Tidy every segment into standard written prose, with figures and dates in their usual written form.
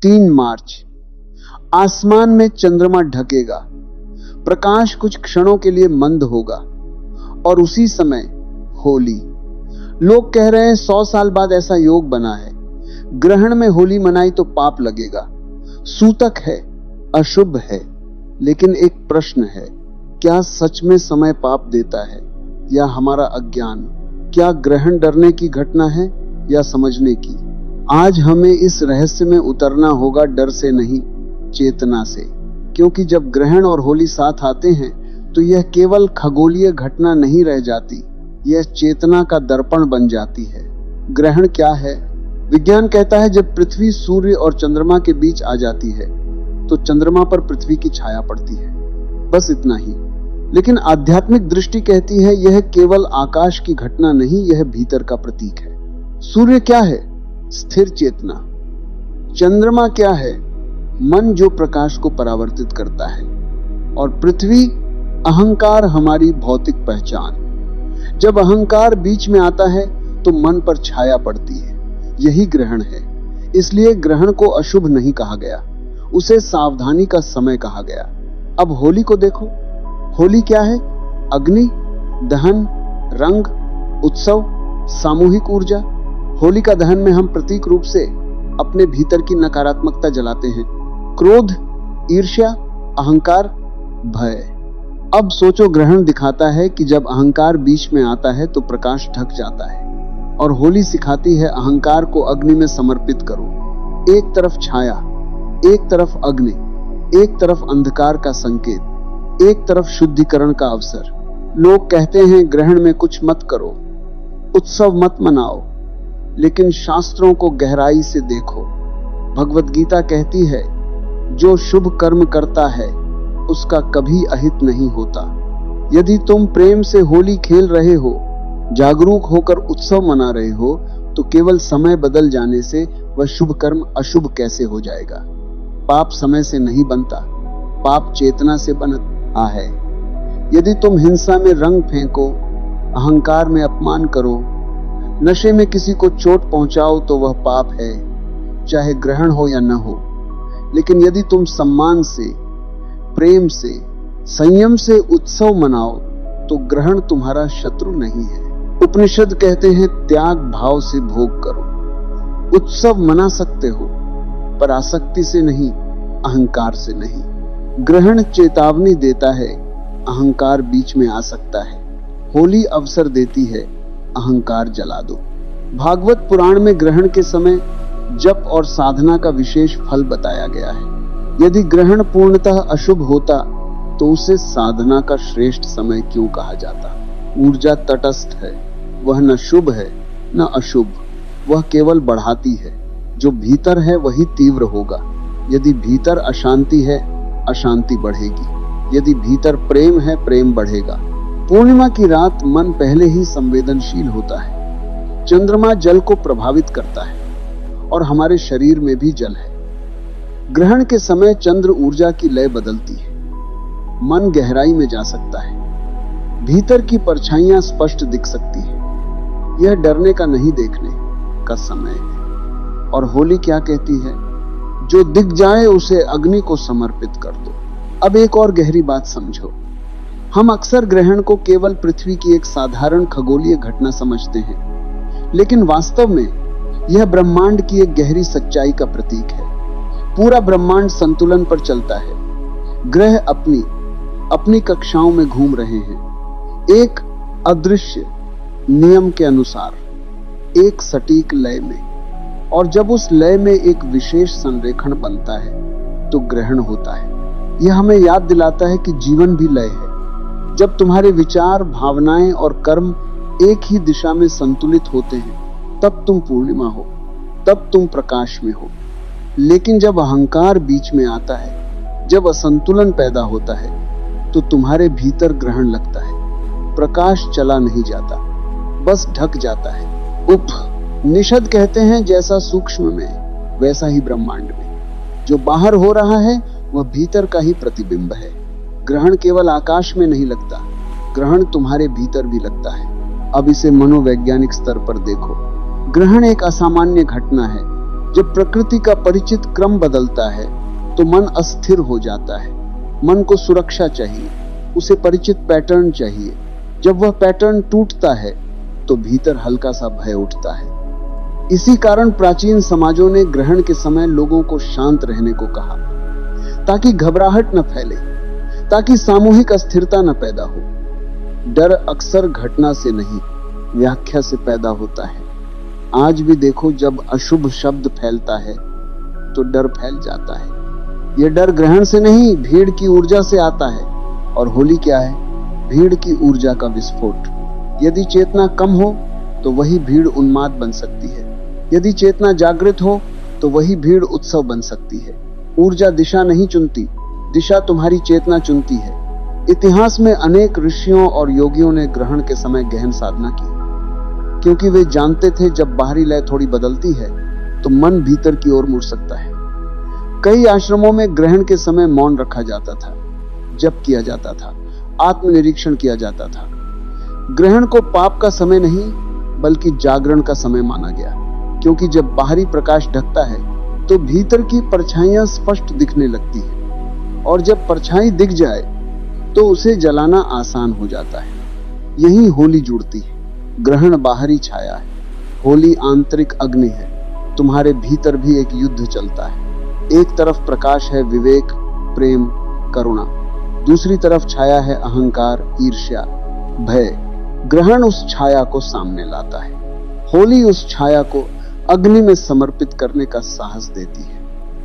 3 मार्च। आसमान में चंद्रमा ढकेगा, प्रकाश कुछ क्षणों के लिए मंद होगा और उसी समय होली। लोग कह रहे हैं 100 साल बाद ऐसा योग बना है। ग्रहण में होली मनाई तो पाप लगेगा। सूतक है, अशुभ है। लेकिन एक प्रश्न है, क्या सच में समय पाप देता है या हमारा अज्ञान? क्या ग्रहण डरने की घटना है या समझने की? आज हमें इस रहस्य में उतरना होगा, डर से नहीं, चेतना से। क्योंकि जब ग्रहण और होली साथ आते हैं तो यह केवल खगोलीय घटना नहीं रह जाती, यह चेतना का दर्पण बन जाती है। ग्रहण क्या है? विज्ञान कहता है जब पृथ्वी सूर्य और चंद्रमा के बीच आ जाती है तो चंद्रमा पर पृथ्वी की छाया पड़ती है, बस इतना ही। लेकिन आध्यात्मिक दृष्टि कहती है यह केवल आकाश की घटना नहीं, यह भीतर का प्रतीक है। सूर्य क्या है? स्थिर चेतना। चंद्रमा क्या है? मन जो प्रकाश को परावर्तित करता है। और पृथ्वी, अहंकार, हमारी भौतिक पहचान। जब अहंकार बीच में आता है तो मन पर छाया पड़ती है, यही ग्रहण है। इसलिए ग्रहण को अशुभ नहीं कहा गया, उसे सावधानी का समय कहा गया। अब होली को देखो। होली क्या है? अग्नि, दहन, रंग, उत्सव, सामूहिक ऊर्जा। होलिका दहन में हम प्रतीक रूप से अपने भीतर की नकारात्मकता जलाते हैं। क्रोध, ईर्ष्या, अहंकार, भय। अब सोचो, ग्रहण दिखाता है कि जब अहंकार बीच में आता है तो प्रकाश ढक जाता है। और होली सिखाती है अहंकार को अग्नि में समर्पित करो। एक तरफ छाया, एक तरफ अग्नि, एक तरफ अंधकार का संकेत, एक तरफ शुद्धिकरण का अवसर। लोग कहते हैं ग्रहण में कुछ मत करो, उत्सव मत मनाओ, लेकिन शास्त्रों को गहराई से देखो। भगवत गीता कहती है जो शुभ कर्म करता है उसका कभी अहित नहीं होता। यदि तुम प्रेम से होली खेल रहे हो, जागरूक होकर उत्सव मना रहे हो, तो केवल समय बदल जाने से वह शुभ कर्म अशुभ कैसे हो जाएगा? पाप समय से नहीं बनता, पाप चेतना से बनता है। यदि तुम हिंसा में रंग फेंको, अहंकार में अपमान करो, नशे में किसी को चोट पहुंचाओ तो वह पाप है, चाहे ग्रहण हो या न हो। लेकिन यदि तुम सम्मान से, प्रेम से, संयम से उत्सव मनाओ तो ग्रहण तुम्हारा शत्रु नहीं है। उपनिषद कहते हैं त्याग भाव से भोग करो। उत्सव मना सकते हो पर आसक्ति से नहीं, अहंकार से नहीं। ग्रहण चेतावनी देता है अहंकार बीच में आ सकता है। होली अवसर देती है अहंकार जला दो। भागवत पुराण में ग्रहण के समय जप और साधना का विशेष फल बताया गया है। यदि ग्रहण पूर्णतः अशुभ होता तो उसे साधना का श्रेष्ठ समय क्यों कहा जाता? ऊर्जा तटस्थ है, वह न शुभ है न अशुभ, वह केवल बढ़ाती है। जो भीतर है वही तीव्र होगा। यदि भीतर अशांति है, अशांति बढ़ेगी। यदि भीतर प्रेम है, प्रेम बढ़ेगा। पूर्णिमा की रात मन पहले ही संवेदनशील होता है। चंद्रमा जल को प्रभावित करता है और हमारे शरीर में भी जल है। ग्रहण के समय चंद्र ऊर्जा की लय बदलती है। मन गहराई में जा सकता है, भीतर की परछाइयां स्पष्ट दिख सकती है। यह डरने का नहीं, देखने का समय है। और होली क्या कहती है? जो दिख जाए उसे अग्नि को समर्पित कर दो। अब एक और गहरी बात समझो। हम अक्सर ग्रहण को केवल पृथ्वी की एक साधारण खगोलीय घटना समझते हैं, लेकिन वास्तव में यह ब्रह्मांड की एक गहरी सच्चाई का प्रतीक है। पूरा ब्रह्मांड संतुलन पर चलता है। ग्रह अपनी कक्षाओं में घूम रहे हैं, एक अदृश्य नियम के अनुसार, एक सटीक लय में। और जब उस लय में एक विशेष संरेखण बनता है तो ग्रहण होता है। यह हमें याद दिलाता है कि जीवन भी लय है। जब तुम्हारे विचार, भावनाएं और कर्म एक ही दिशा में संतुलित होते हैं तब तुम पूर्णिमा हो, तब तुम प्रकाश में हो। लेकिन जब अहंकार बीच में आता है, जब असंतुलन पैदा होता है, तो तुम्हारे भीतर ग्रहण लगता है। प्रकाश चला नहीं जाता, बस ढक जाता है। उपनिषद कहते हैं जैसा सूक्ष्म में वैसा ही ब्रह्मांड में। जो बाहर हो रहा है वह भीतर का ही प्रतिबिंब है। ग्रहण केवल आकाश में नहीं लगता, ग्रहण तुम्हारे भीतर भी लगता है। अब इसे मनोवैज्ञानिक स्तर पर देखो। ग्रहण एक असामान्य घटना है, जब प्रकृति का परिचित क्रम बदलता है तो मन अस्थिर हो जाता है। मन को सुरक्षा चाहिए, उसे परिचित पैटर्न चाहिए। जब वह पैटर्न टूटता है तो भीतर हल्का सा भय उठता है। इसी कारण प्राचीन समाजों ने ग्रहण के समय लोगों को शांत रहने को कहा, ताकि घबराहट न फैले, ताकि सामूहिक अस्थिरता न पैदा हो। डर अक्सर घटना से नहीं, व्याख्या से पैदा होता है। आज भी देखो, जब अशुभ शब्द फैलता है तो डर फैल जाता है। यह डर ग्रहण से नहीं, भीड़ की ऊर्जा से आता है। और होली क्या है? भीड़ की ऊर्जा का विस्फोट। यदि चेतना कम हो तो वही भीड़ उन्माद बन सकती है। यदि चेतना जागृत हो तो वही भीड़ उत्सव बन सकती है। ऊर्जा दिशा नहीं चुनती, दिशा तुम्हारी चेतना चुनती है। इतिहास में अनेक ऋषियों और योगियों ने ग्रहण के समय गहन साधना की, क्योंकि वे जानते थे जब बाहरी लय थोड़ी बदलती है तो मन भीतर की ओर मुड़ सकता है। कई आश्रमों में ग्रहण के समय मौन रखा जाता था, जप किया जाता था, आत्मनिरीक्षण किया जाता था। ग्रहण को पाप का समय नहीं बल्कि जागरण का समय माना गया, क्योंकि जब बाहरी प्रकाश ढकता है तो भीतर की परछाइयां स्पष्ट दिखने लगती है, और जब परछाई दिख जाए तो उसे जलाना आसान हो जाता है। यही होली जुड़ती है। ग्रहण बाहरी छाया है, होली आंतरिक अग्नि है। तुम्हारे भीतर भी एक युद्ध चलता है। एक तरफ प्रकाश है विवेक, प्रेम, करुणा, दूसरी तरफ छाया है अहंकार, ईर्ष्या, भय। ग्रहण उस छाया को सामने लाता है। होली उस छाया को अग्नि में समर्पित करने का साहस देती है।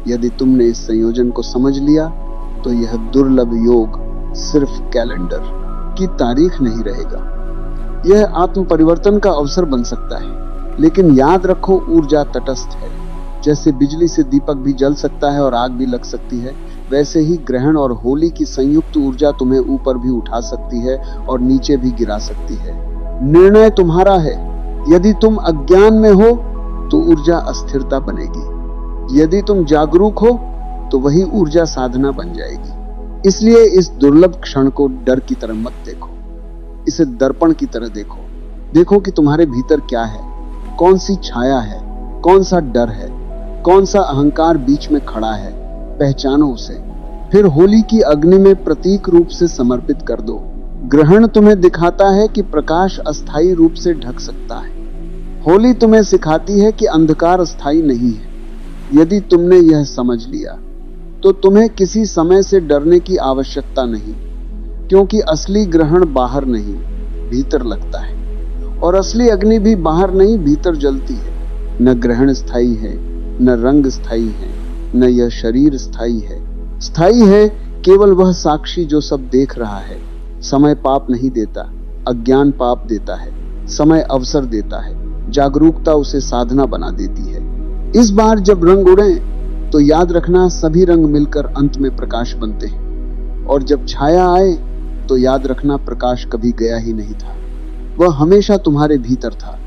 यदि तुमने इस संयोजन को समझ लिया तो यह दुर्लभ योग सिर्फ कैलेंडर की तारीख नहीं रहेगा। यह आत्म परिवर्तन का अवसर बन सकता है। लेकिन याद रखो, ऊर्जा तटस्थ है। जैसे बिजली से दीपक भी जल सकता है और आग भी लग सकती है, वैसे ही ग्रहण और होली की संयुक्त ऊर्जा तुम्हें ऊपर भी उठा सकती है और नीचे भी गिरा सकती है। निर्णय तुम्हारा है। यदि तुम अज्ञान में हो तो ऊर्जा अस्थिरता बनेगी। यदि तुम जागरूक हो तो वही ऊर्जा साधना बन जाएगी। इसलिए इस दुर्लभ क्षण को डर की तरह मत देखो, इसे दर्पण की तरह देखो। देखो कि तुम्हारे भीतर क्या है, कौन सी छाया है, कौन सा डर है, कौन सा अहंकार बीच में खड़ा है। पहचानो उसे, फिर होली की अग्नि में प्रतीक रूप से समर्पित कर दो। ग्रहण तुम्हें दिखाता है कि प्रकाश अस्थायी रूप से ढक सकता है। होली तुम्हें सिखाती है कि अंधकार अस्थायी नहीं है। यदि तुमने यह समझ लिया तो तुम्हें किसी समय से डरने की आवश्यकता नहीं, क्योंकि असली ग्रहण बाहर नहीं भीतर लगता है, और असली अग्नि भी बाहर नहीं भीतर जलती है। न ग्रहण स्थायी है, न रंग स्थायी है, न यह शरीर स्थायी है। स्थायी है केवल वह साक्षी जो सब देख रहा है। समय पाप नहीं देता, अज्ञान पाप देता है। समय अवसर देता है, जागरूकता उसे साधना बना देती है। इस बार जब रंग उड़े तो याद रखना, सभी रंग मिलकर अंत में प्रकाश बनते हैं। और जब छाया आए तो याद रखना, प्रकाश कभी गया ही नहीं था, वह हमेशा तुम्हारे भीतर था।